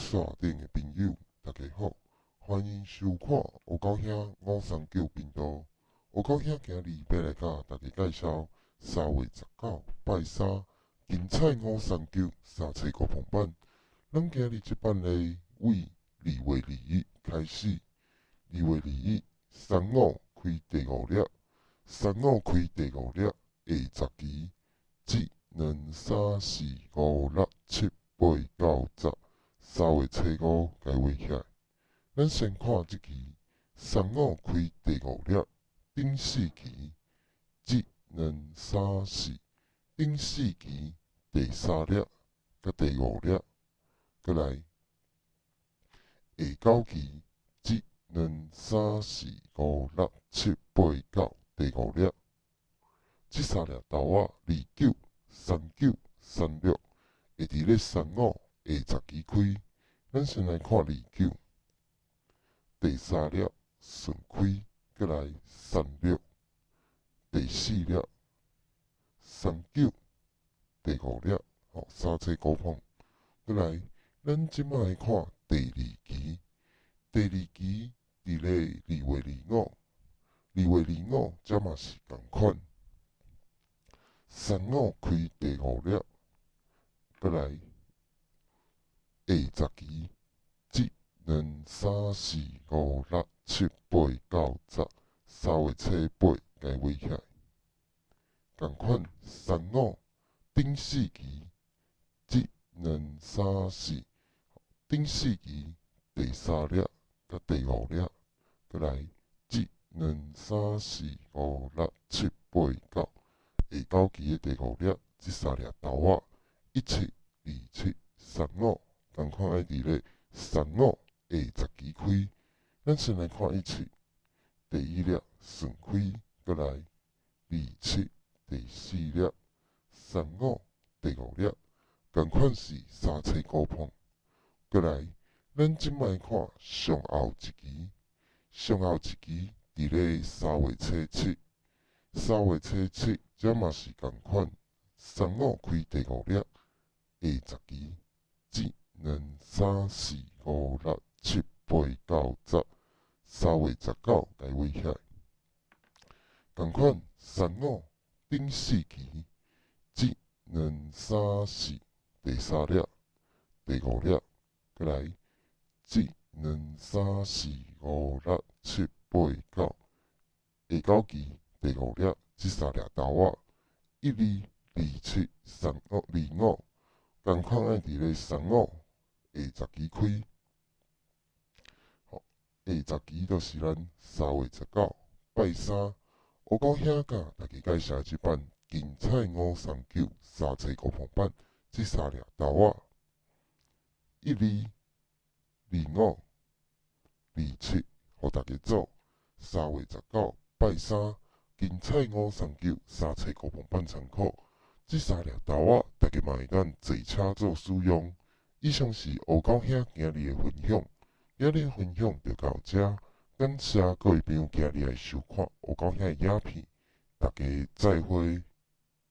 线顶的朋友，大家好，欢迎收看有够兄五三九频道。有够兄今日要来甲大家介绍3月19拜三精彩五三九三七高峰版。咱今日这版呢，为2月21开始，2月21三五开第五粒，三五开第五粒，下10期，1、2、3、4、5、6、7、8、9、10。3月初5该画起来。咱先看这期，三五开第五粒，顶4期，1、2、3、4，顶4期第3粒，甲第5粒，再来下9期，1、2、3、4、5、6、7、8、9，第5粒。这3粒豆仔29、39、36，会伫咧三五下10期开。咱先来看29，第3粒顺开，再来36，第4粒39，第5粒，三七高峰。再来，咱即摆来看第2期，第2期伫咧2月25，2月25这嘛是共款，三五开第5粒，再来下10期。1、2、3、4、5、6、7、8、9、10， 3月初8该画起来。共款三五顶4期，1、2、3、4，顶4期第3粒甲第5粒，再来1、2、3、4、5、6、7、8、9，下9期的第5粒，这3粒豆仔17、27、35，共款爱伫咧三五下10期开。咱先来看17，第1粒顺开，再来27，第4粒，三五，第5粒，共款是三七高峰。再来，咱即摆看上后一期，上后一期伫咧3月初7， 3月初7这嘛是共款，三五开第5粒，下10期。1、2、3、4、5、6、7、8、9、10， 3月19该画起来。共款三五顶4期，1、2、3、4，第3粒，第5粒，再来1、2、3、4、5、6、7、8、9，下9期第5粒，这3粒豆仔12、27、35、25，共款爱伫咧三五下10期开。下10期就是咱3月19拜三。有够兄甲大家介绍即版精彩539三七高峰版，这3粒豆仔12、25、27，互大家做3月19拜三精彩539三七高峰版参考。这3粒豆仔，大家嘛会当坐车做使用。以上是黑狗兄今日的分享，今日的分享就到这。感谢各位朋友今日来收看黑狗兄的影片，大家再会。